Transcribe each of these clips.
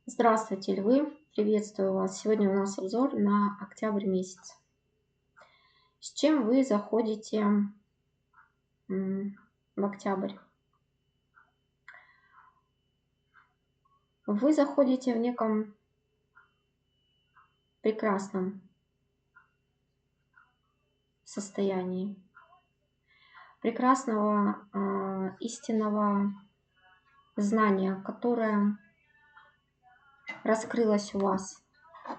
Здравствуйте, львы! Приветствую вас! Сегодня у нас обзор на октябрь месяц. С чем вы заходите в октябрь? Вы заходите в неком прекрасном состоянии, прекрасного истинного знания, которое раскрылось у вас,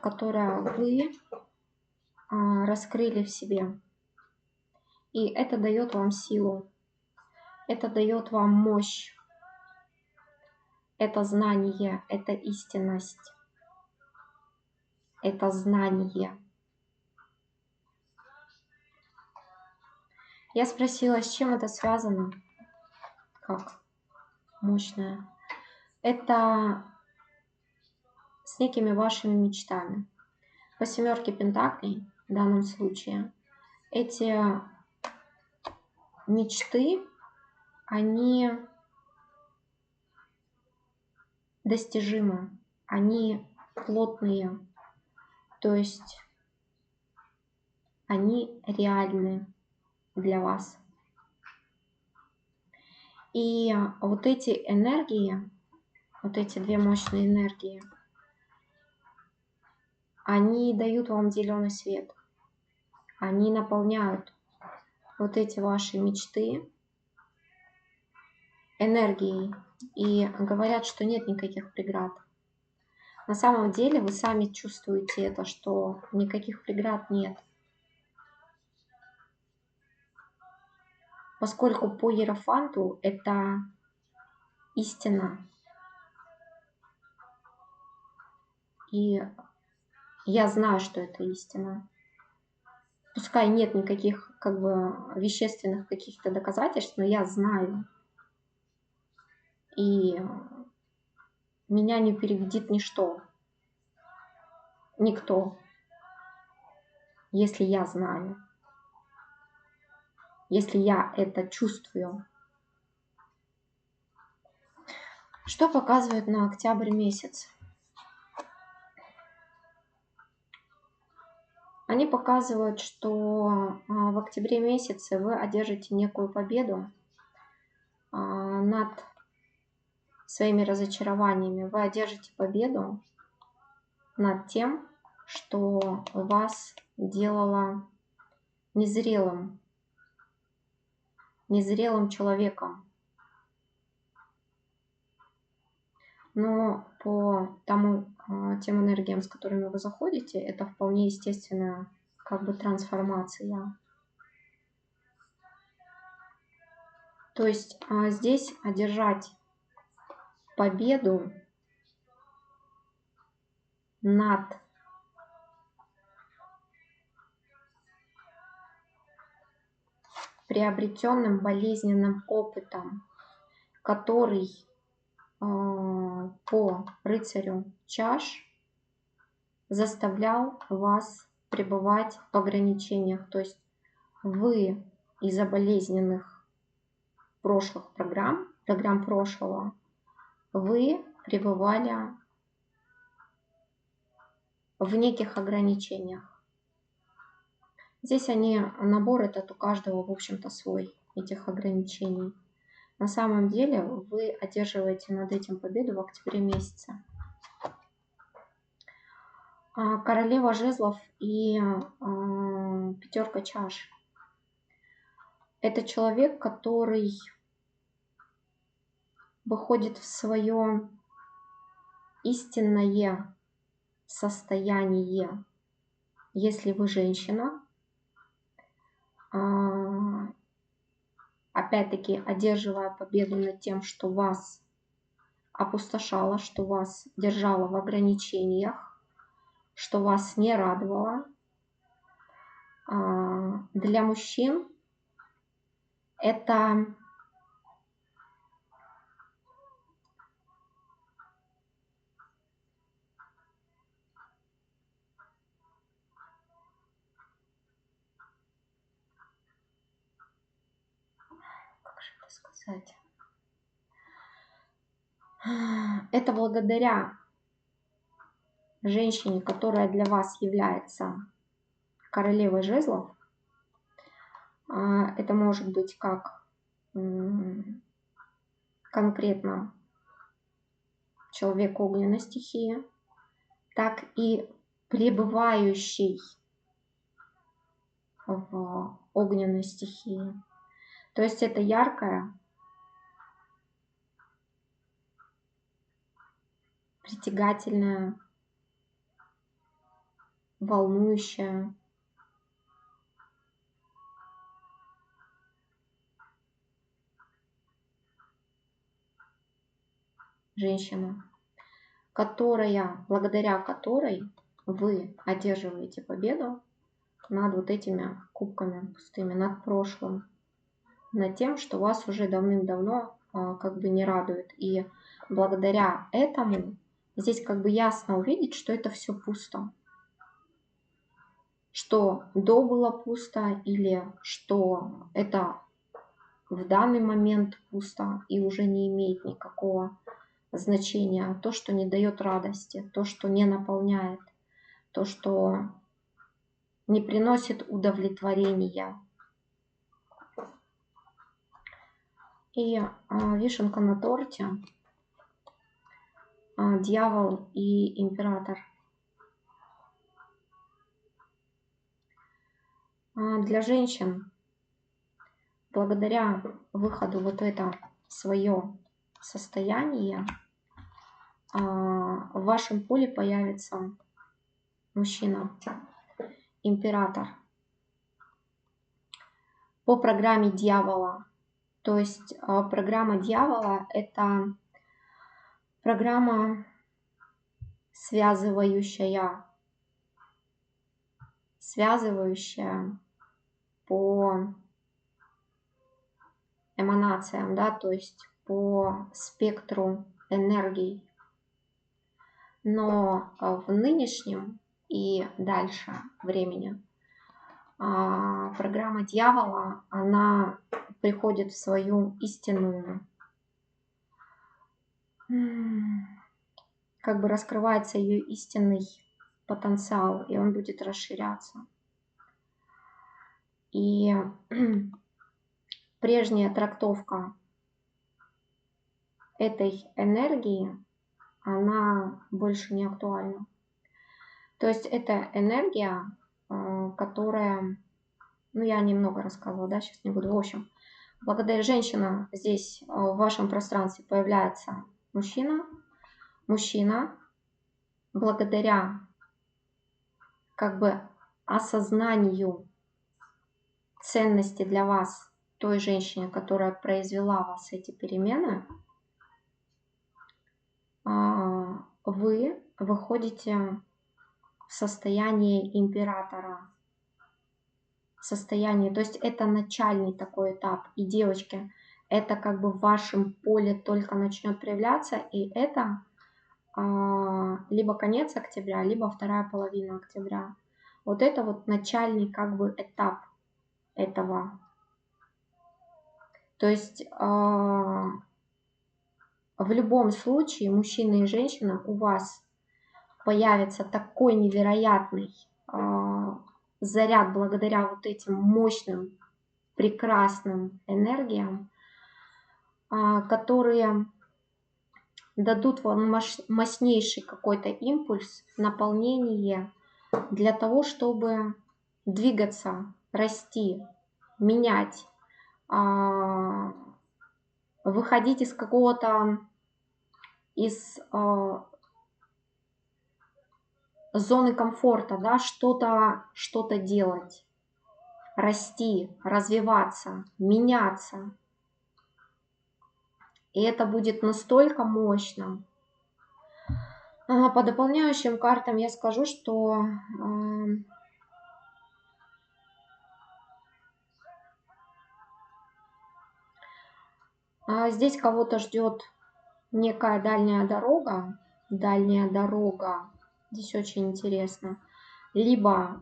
которое вы раскрыли в себе. И это дает вам силу, это дает вам мощь, это знание, это истинность, это знание. Я спросила, с чем это связано? Как? Мощное. Это с некими вашими мечтами. По семерке пентаклей в данном случае эти мечты, они достижимы, они плотные, то есть они реальны для вас. И вот эти энергии, вот эти две мощные энергии, они дают вам зеленый свет. Они наполняют вот эти ваши мечты энергией и говорят, что нет никаких преград. На самом деле вы сами чувствуете это, что никаких преград нет. Поскольку по Иерофанту это истина. И я знаю, что это истина. Пускай нет никаких вещественных каких-то доказательств, но я знаю. И меня не переубедит ничто. Никто. Если я знаю. Если я это чувствую. Что показывает на октябрь месяц? Они показывают, что в октябре месяце вы одержите некую победу над своими разочарованиями. Вы одержите победу над тем, что вас делало незрелым человеком. Но по тем энергиям, с которыми вы заходите, это вполне естественная трансформация. То есть здесь одержать победу над приобретенным болезненным опытом, который по рыцарю чаш заставлял вас пребывать в ограничениях. То есть вы из-за болезненных прошлых программ прошлого, вы пребывали в неких ограничениях. Здесь набор этот у каждого, в общем-то, свой, этих ограничений. На самом деле вы одерживаете над этим победу в октябре месяце. Королева жезлов и пятерка чаш. Это человек, который выходит в свое истинное состояние. Если вы женщина, опять-таки одерживая победу над тем, что вас опустошало, что вас держало в ограничениях, что вас не радовало. Для мужчин это это благодаря женщине, которая для вас является королевой жезлов, это может быть как конкретно человек огненной стихии, так и пребывающий в огненной стихии. То есть это яркая, притягательная, волнующая, женщина, благодаря которой вы одерживаете победу над вот этими кубками пустыми, над прошлым, над тем, что вас уже давным-давно как бы не радует. И благодаря этому здесь как бы ясно увидеть, что это все пусто. Что до было пусто, или что это в данный момент пусто и уже не имеет никакого значения. То, что не дает радости, то, что не наполняет, то, что не приносит удовлетворения. И вишенка на торте, дьявол и император. Для женщин, благодаря выходу вот это свое состояние, в вашем поле появится мужчина, император. По программе дьявола. То есть программа дьявола — это программа, связывающая по эманациям, да, то есть по спектру энергий. Но в нынешнем и дальше времени программа дьявола, она приходит в свою истинную, как бы раскрывается ее истинный потенциал, и он будет расширяться. И прежняя трактовка этой энергии, она больше не актуальна. То есть это энергия, которая, ну я немного рассказывала, да, сейчас не буду. В общем, благодаря женщинам здесь в вашем пространстве появляется мужчина, благодаря как бы осознанию ценности для вас той женщине, которая произвела вас эти перемены, вы выходите в состояние императора. Состояние, то есть это начальный такой этап. И, девочки, это как бы в вашем поле только начнет проявляться, и это либо конец октября, либо вторая половина октября. Вот это вот начальный как бы этап этого. То есть в любом случае, мужчина и женщина, у вас появится такой невероятный заряд благодаря вот этим мощным, прекрасным энергиям, которые дадут вам мощнейший какой-то импульс, наполнение для того, чтобы двигаться, расти, менять, выходить из какого-то, из зоны комфорта, да, что-то делать, расти, развиваться, меняться. И это будет настолько мощно. По дополняющим картам я скажу, что здесь кого-то ждет некая дальняя дорога. Здесь очень интересно. Либо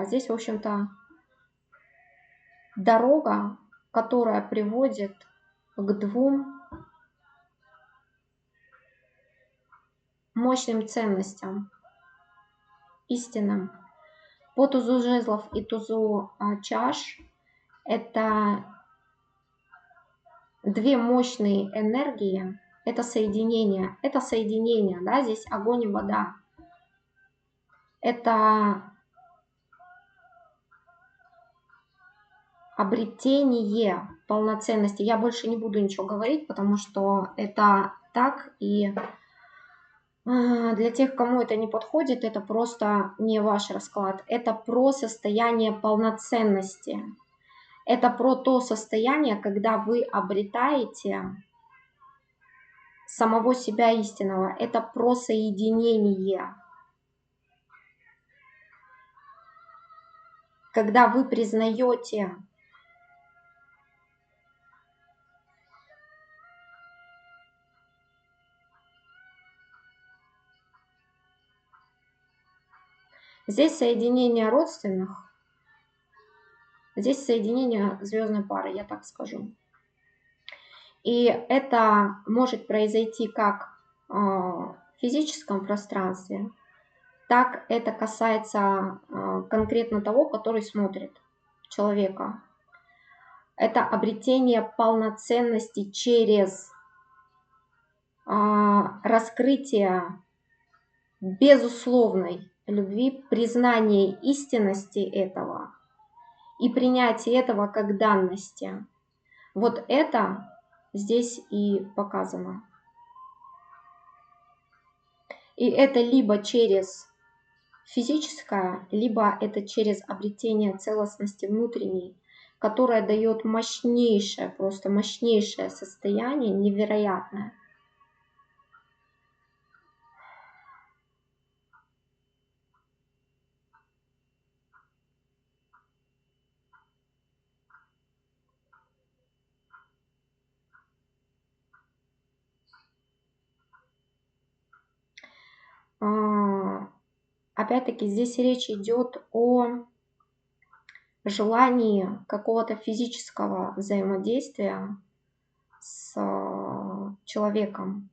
здесь, в общем-то, дорога, которая приводит к двум мощным ценностям. истинным. По тузу жезлов и тузу чаш это две мощные энергии, это соединение, да, здесь огонь и вода. Это обретение полноценности. Я больше не буду ничего говорить, потому что это так, и для тех, кому это не подходит, это просто не ваш расклад. Это про состояние полноценности. Это про то состояние, когда вы обретаете самого себя истинного. Это про соединение. Когда вы признаете здесь соединение родственных, здесь соединение звездной пары, я так скажу. И это может произойти как в физическом пространстве, так это касается конкретно того, который смотрит человека. Это обретение полноценности через раскрытие безусловной любви, признание истинности этого и принятие этого как данности. Вот это здесь и показано. И это либо через физическое, либо это через обретение целостности внутренней, которая дает мощнейшее, просто мощнейшее состояние, невероятное. Опять-таки здесь речь идет о желании какого-то физического взаимодействия с человеком.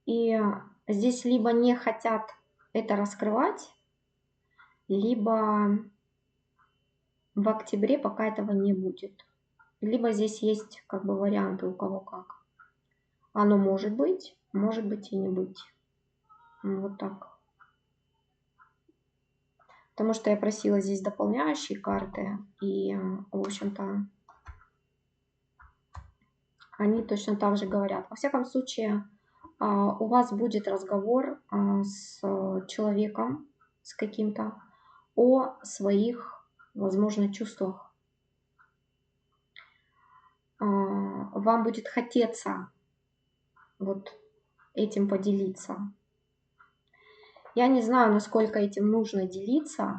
И здесь либо не хотят это раскрывать, либо в октябре пока этого не будет. Либо здесь есть как бы варианты у кого как. Оно может быть и не быть. Вот так. Потому что я просила здесь дополняющие карты. И, в общем-то, они точно так же говорят. Во всяком случае, у вас будет разговор с человеком, с каким-то, о своих, возможно, чувствах. Вам будет хотеться вот этим поделиться. Я не знаю, насколько этим нужно делиться,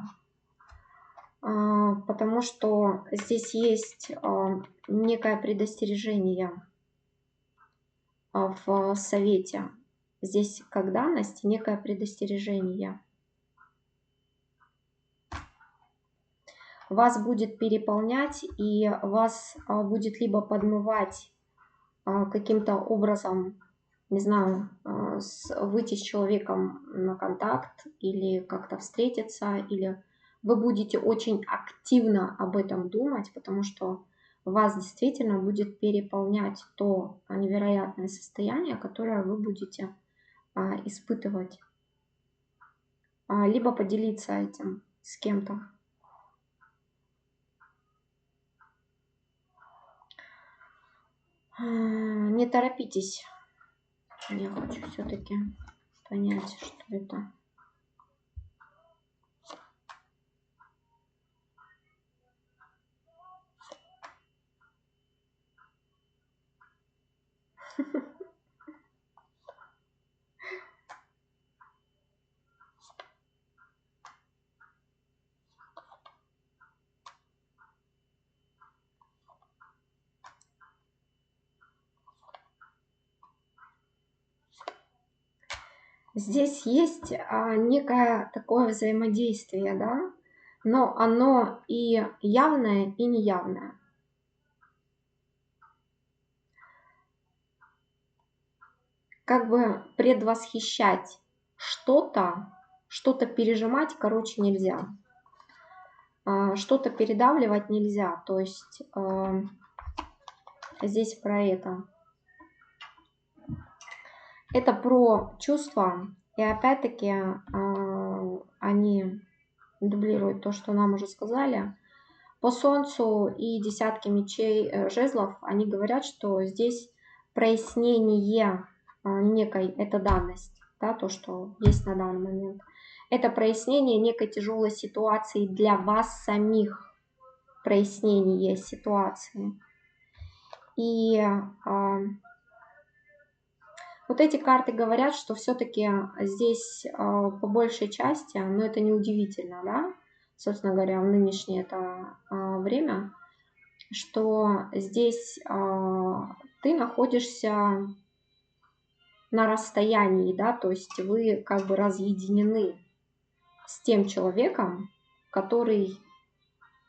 потому что здесь есть некое предостережение в совете. Здесь как данность, некое предостережение. Вас будет переполнять, и вас будет либо подмывать каким-то образом, не знаю, выйти с человеком на контакт или как-то встретиться, или вы будете очень активно об этом думать, потому что вас действительно будет переполнять то невероятное состояние, которое вы будете испытывать. Либо поделиться этим с кем-то. Не торопитесь. Я хочу все-таки понять, что это. Здесь есть некое такое взаимодействие, да, но оно и явное, и неявное. как бы предвосхищать что-то, что-то пережимать, короче, нельзя. Что-то передавливать нельзя. То есть здесь про это. Это про чувства. И опять-таки они дублируют то, что нам уже сказали. По Солнцу и десятке мечей, жезлов, они говорят, что здесь прояснение некой, это данность, да, то, что есть на данный момент. Это прояснение некой тяжелой ситуации для вас самих, прояснение ситуации. И вот эти карты говорят, что все-таки здесь по большей части, но это не удивительно, да, собственно говоря, в нынешнее это время, что здесь ты находишься на расстоянии, да, то есть вы как бы разъединены с тем человеком, который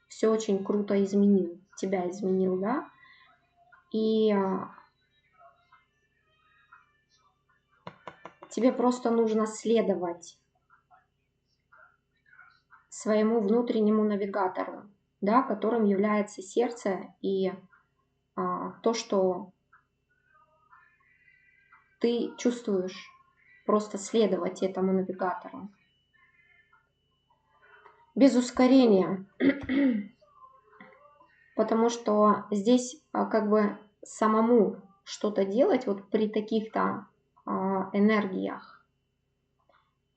все очень круто изменил, тебя изменил, да, и тебе просто нужно следовать своему внутреннему навигатору, да, которым является сердце и то, что ты чувствуешь, просто следовать этому навигатору. Без ускорения, потому что здесь как бы самому что-то делать вот при таких-то энергиях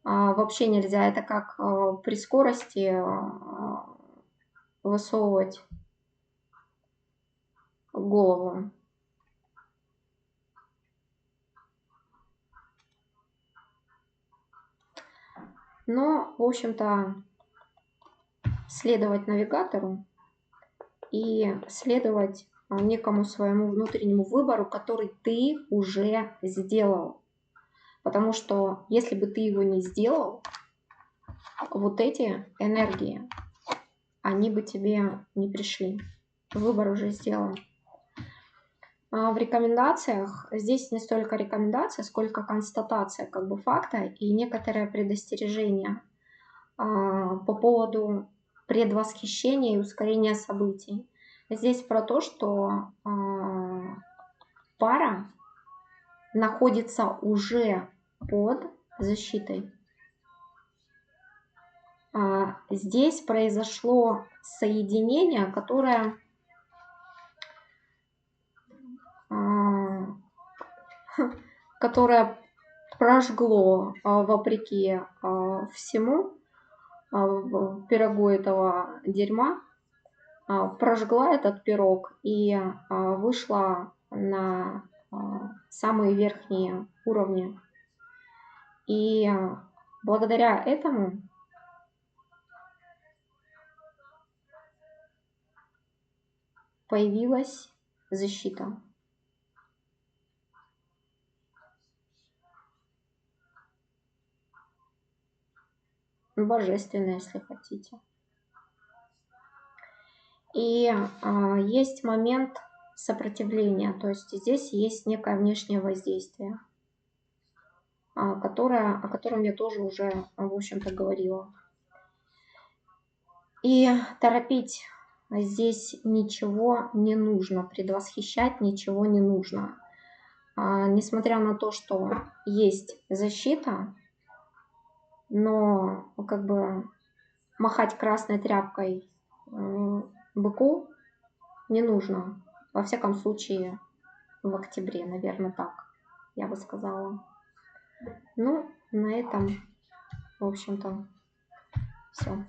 вообще нельзя. Это как при скорости высовывать голову. Но, в общем-то, следовать навигатору и следовать некому своему внутреннему выбору, который ты уже сделал. Потому что если бы ты его не сделал, вот эти энергии, они бы тебе не пришли. Выбор уже сделан. В рекомендациях здесь не столько рекомендация, сколько констатация как бы факта и некоторое предостережение по поводу предвосхищения и ускорения событий. Здесь про то, что пара находится уже под защитой. Здесь произошло соединение, которое прожгло, вопреки всему, пирогу этого дерьма, прожгла этот пирог и вышла на самые верхние уровни. И благодаря этому появилась защита. Божественная, если хотите. И есть момент сопротивления, то есть здесь есть некое внешнее воздействие, о котором я тоже уже, в общем-то, говорила. И торопить здесь ничего не нужно, предвосхищать ничего не нужно. Несмотря на то, что есть защита, но как бы махать красной тряпкой быку не нужно. Во всяком случае, в октябре, наверное, так я бы сказала. Ну, на этом, в общем-то, все.